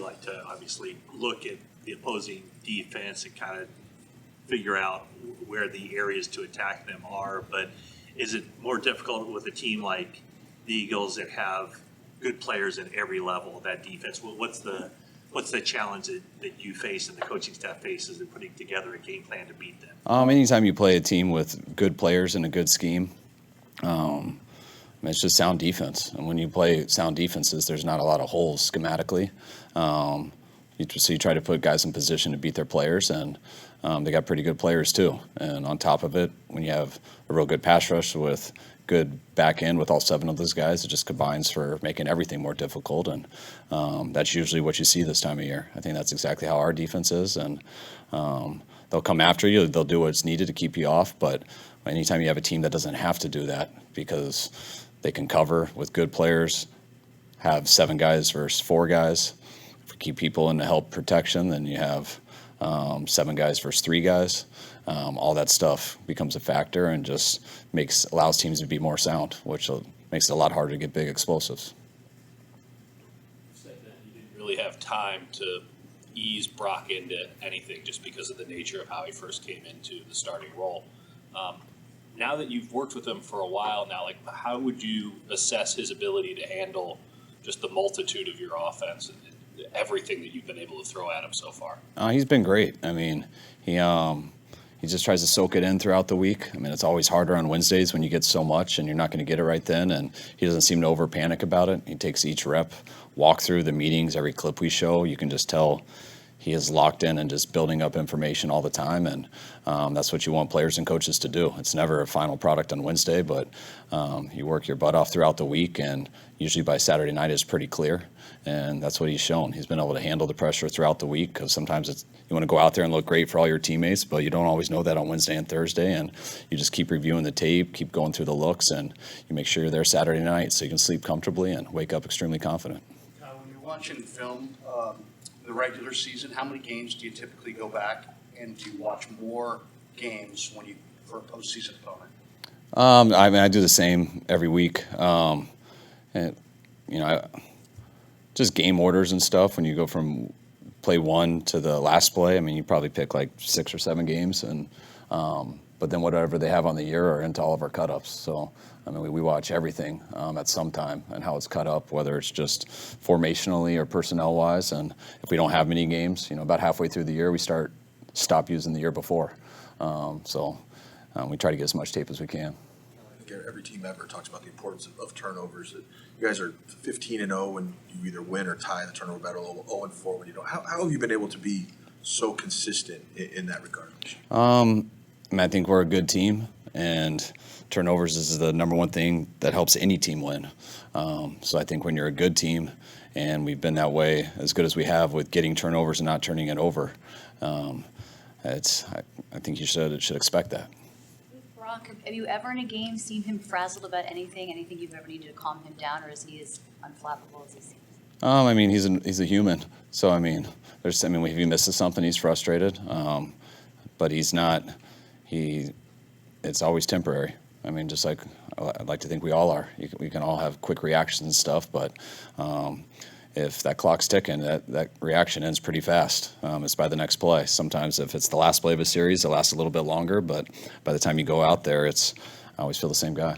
you like to obviously look at the opposing defense and kind of figure out where the areas to attack them are. But is it more difficult with a team like the Eagles that have good players at every level of that defense? What's the challenge that you face and the coaching staff faces in putting together a game plan to beat them? Anytime you play a team with good players and a good scheme, it's just sound defense. And when you play sound defenses, there's not a lot of holes schematically. So you try to put guys in position to beat their players, and they got pretty good players too. And on top of it, when you have a real good pass rush with good back end with all 7 of those guys, it just combines for making everything more difficult. And that's usually what you see this time of year. I think that's exactly how our defense is. And they'll come after you. They'll do what's needed to keep you off. But anytime you have a team that doesn't have to do that because they can cover with good players, have 7 guys versus 4 guys, keep people in the help protection, then you have 7 guys versus 3 guys. All that stuff becomes a factor and just allows teams to be more sound, which makes it a lot harder to get big explosives. You said that you didn't really have time to ease Brock into anything just because of the nature of how he first came into the starting role. Now that you've worked with him for a while now, like how would you assess his ability to handle just the multitude of your offense and everything that you've been able to throw at him so far? He's been great. I mean, he just tries to soak it in throughout the week. I mean, it's always harder on Wednesdays when you get so much and you're not going to get it right then, and he doesn't seem to over-panic about it. He takes each rep, walk through the meetings, every clip we show. You can just tell he is locked in and just building up information all the time, and that's what you want players and coaches to do. It's never a final product on Wednesday, but you work your butt off throughout the week, and usually by Saturday night it's pretty clear, and that's what he's shown. He's been able to handle the pressure throughout the week because sometimes you want to go out there and look great for all your teammates, but you don't always know that on Wednesday and Thursday, and you just keep reviewing the tape, keep going through the looks, and you make sure you're there Saturday night so you can sleep comfortably and wake up extremely confident. When you're watching film, the regular season, how many games do you typically go back, and do you watch more games for a postseason opponent? I mean, I do the same every week. And just game orders and stuff. When you go from play 1 to the last play, I mean, you probably pick like 6 or 7 games, and but then whatever they have on the year are into all of our cut-ups. So, I mean, we watch everything at some time and how it's cut up, whether it's just formationally or personnel-wise. And if we don't have many games, about halfway through the year, we stop using the year before. So we try to get as much tape as we can. I think every team ever talks about the importance of turnovers. You guys are 15-0 when you either win or tie the turnover battle, 0-4 when you don't. How have you been able to be so consistent in that regard? I think we're a good team, and turnovers is the number one thing that helps any team win. So I think when you're a good team, and we've been that way as good as we have with getting turnovers and not turning it over, I think you should expect that. Brock, have you ever in a game seen him frazzled about anything you've ever needed to calm him down, or is he as unflappable as he seems? I mean, he's a human. So, I mean, if he misses something, he's frustrated. But he's not. It's always temporary. I mean, just like I'd like to think we all are. We can all have quick reactions and stuff, but if that clock's ticking, that reaction ends pretty fast. It's by the next play. Sometimes if it's the last play of a series, it lasts a little bit longer, but by the time you go out there, I always feel the same guy.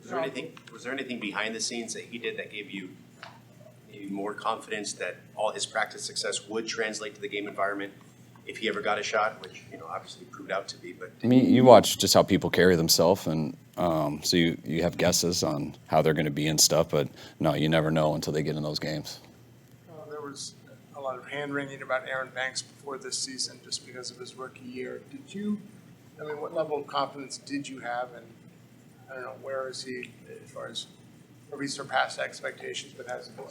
Was there anything behind the scenes that he did that gave you maybe more confidence that all his practice success would translate to the game environment if he ever got a shot, which obviously proved out to be? But I mean, you watch just how people carry themselves, and so you have guesses on how they're going to be and stuff, but no, you never know until they get in those games. There was a lot of hand-wringing about Aaron Banks before this season just because of his rookie year. What level of confidence did you have, and I don't know, where is he as far as, have he surpassed expectations, but hasn't been?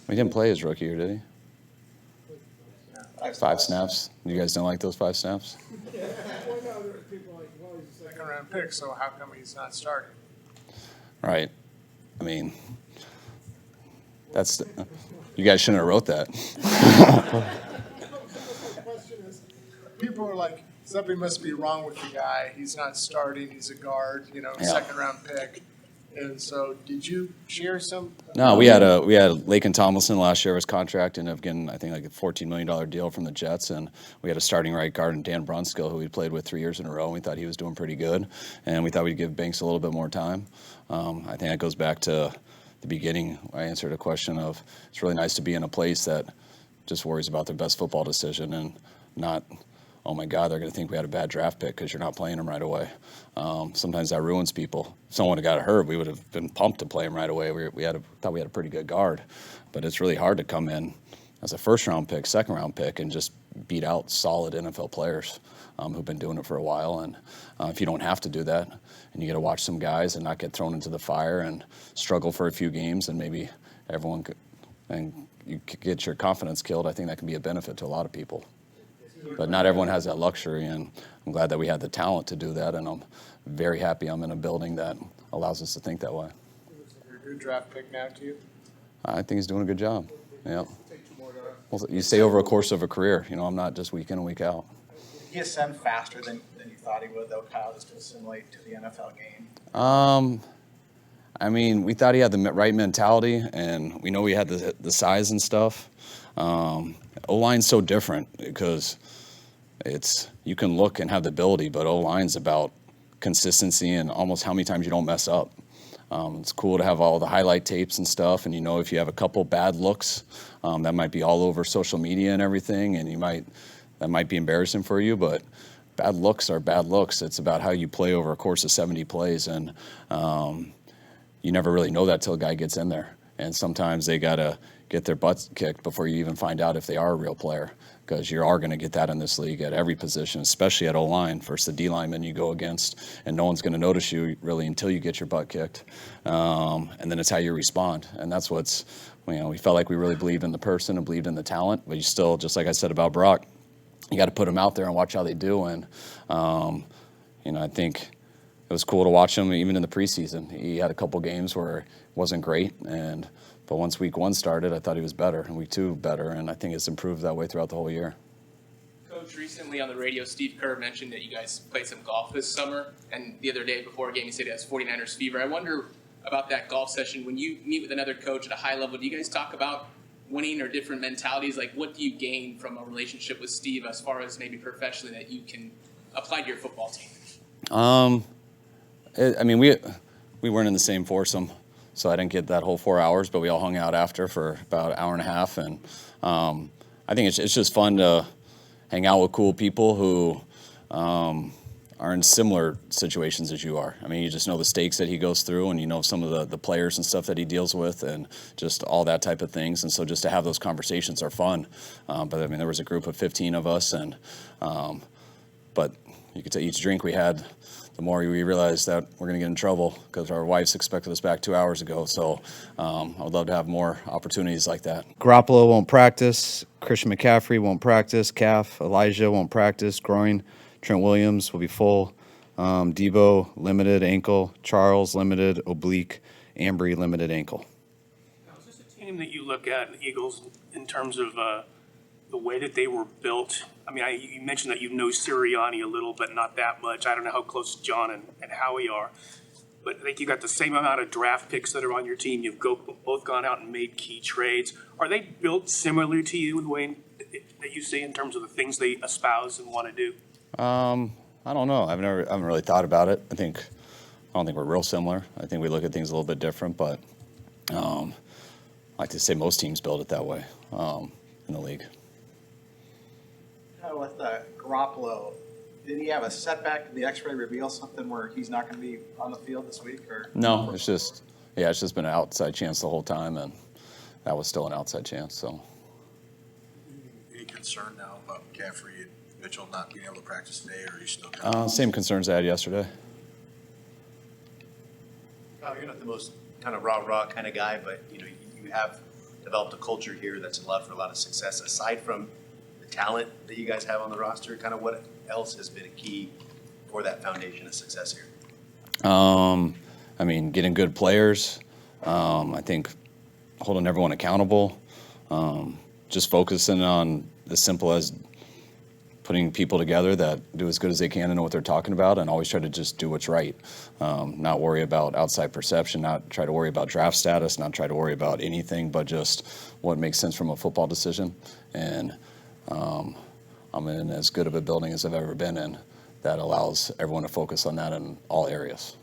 He didn't play his rookie year, did he? 5 snaps. You guys don't like those 5 snaps? Yeah. Well, no, there are people like, well, he's a second-round pick, so how come he's not starting? Right. I mean, you guys shouldn't have wrote that. The question is, people are like, something must be wrong with the guy. He's not starting. He's a guard, second-round pick. And so did you share some? No, we had Laken Tomlinson last year, his contract, and again, I think like a $14 million deal from the Jets, and we had a starting right guard in Dan Brunskill, who we played with 3 years in a row, and we thought he was doing pretty good, and we thought we'd give Banks a little bit more time. I think that goes back to the beginning. I answered a question of it's really nice to be in a place that just worries about their best football decision and not, oh my God, they're going to think we had a bad draft pick because you're not playing them right away. Sometimes that ruins people. If someone had got hurt, we would have been pumped to play him right away. Thought we had a pretty good guard, but it's really hard to come in as a first-round pick, second-round pick, and just beat out solid NFL players who've been doing it for a while. And if you don't have to do that, and you get to watch some guys and not get thrown into the fire and struggle for a few games, and maybe everyone could, and you could get your confidence killed, I think that can be a benefit to a lot of people. But not everyone has that luxury, and I'm glad that we had the talent to do that, and I'm very happy I'm in a building that allows us to think that way. Your good draft pick now to you? I think he's doing a good job. Yeah. Well, you stay over a course of a career. I'm not just week in and week out. Did he ascend faster than you thought he would, though, Kyle, just to assimilate to the NFL game? I mean, we thought he had the right mentality, and we know he had the size and stuff. O-line's so different because you can look and have the ability, but O-line's about consistency and almost how many times you don't mess up. It's cool to have all the highlight tapes and stuff, and if you have a couple bad looks, that might be all over social media and everything, and that might be embarrassing for you, but bad looks are bad looks. It's about how you play over a course of 70 plays, and you never really know that till a guy gets in there. And sometimes they got to get their butts kicked before you even find out if they are a real player, because you are going to get that in this league at every position, especially at O-line versus the D-lineman you go against, and no one's going to notice you really until you get your butt kicked. And then it's how you respond. And that's we felt like we really believed in the person and believed in the talent, but you still, just like I said about Brock, you got to put them out there and watch how they do. And, I think it was cool to watch him even in the preseason. He had a couple games where it wasn't great, but once week 1 started, I thought he was better, and week 2 better, and I think it's improved that way throughout the whole year. Coach, recently on the radio, Steve Kerr mentioned that you guys played some golf this summer, and the other day before a game, he said he has 49ers fever. I wonder about that golf session. When you meet with another coach at a high level, do you guys talk about winning or different mentalities? Like, what do you gain from a relationship with Steve as far as maybe professionally that you can apply to your football team? We weren't in the same foursome, so I didn't get that whole 4 hours, but we all hung out after for about an hour and a half, and I think it's just fun to hang out with cool people who are in similar situations as you are. I mean, you just know the stakes that he goes through, and some of the players and stuff that he deals with, and just all that type of things. And so just to have those conversations are fun. But there was a group of 15 of us, and but you could say each drink we had, the more we realized that we're going to get in trouble because our wives expected us back 2 hours ago. So I would love to have more opportunities like that. Garoppolo won't practice. Christian McCaffrey won't practice. Calf. Elijah won't practice. Groin. Trent Williams will be full. Debo, limited ankle. Charles, limited oblique. Ambry, limited ankle. Now, is this a team that you look at, the Eagles, in terms of the way that they were built? I mean, you mentioned that you know Sirianni a little, but not that much. I don't know how close John and Howie are. But I think you got the same amount of draft picks that are on your team. You've both gone out and made key trades. Are they built similar to you in the way that you see in terms of the things they espouse and want to do? I don't know. I haven't really thought about it. I don't think we're real similar. I think we look at things a little bit different, but I like to say most teams build it that way in the league. With Garoppolo, did he have a setback? Did the X-ray reveal something where he's not going to be on the field this week? Or no, it's just been an outside chance the whole time, and that was still an outside chance. So, any concern now about McCaffrey and Mitchell not being able to practice today, or are you still same concerns I had yesterday? You're not the most kind of rah-rah kind of guy, but you have developed a culture here that's allowed for a lot of success. Aside from the talent that you guys have on the roster, kind of what else has been a key for that foundation of success here? Getting good players. I think holding everyone accountable. Just focusing on as simple as putting people together that do as good as they can and know what they're talking about, and always try to just do what's right. Not worry about outside perception, not try to worry about draft status, not try to worry about anything but just what makes sense from a football decision. And I'm in as good of a building as I've ever been in that allows everyone to focus on that in all areas.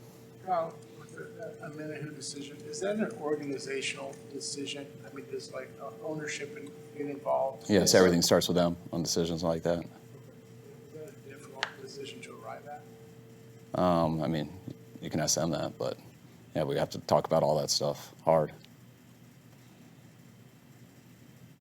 Kyle, with a Minahu decision, is that an organizational decision? I mean, does like ownership get involved? Yes, everything starts with them on decisions like that. Is that a difficult decision to arrive at? I mean, you can ask them that, but yeah, we have to talk about all that stuff hard.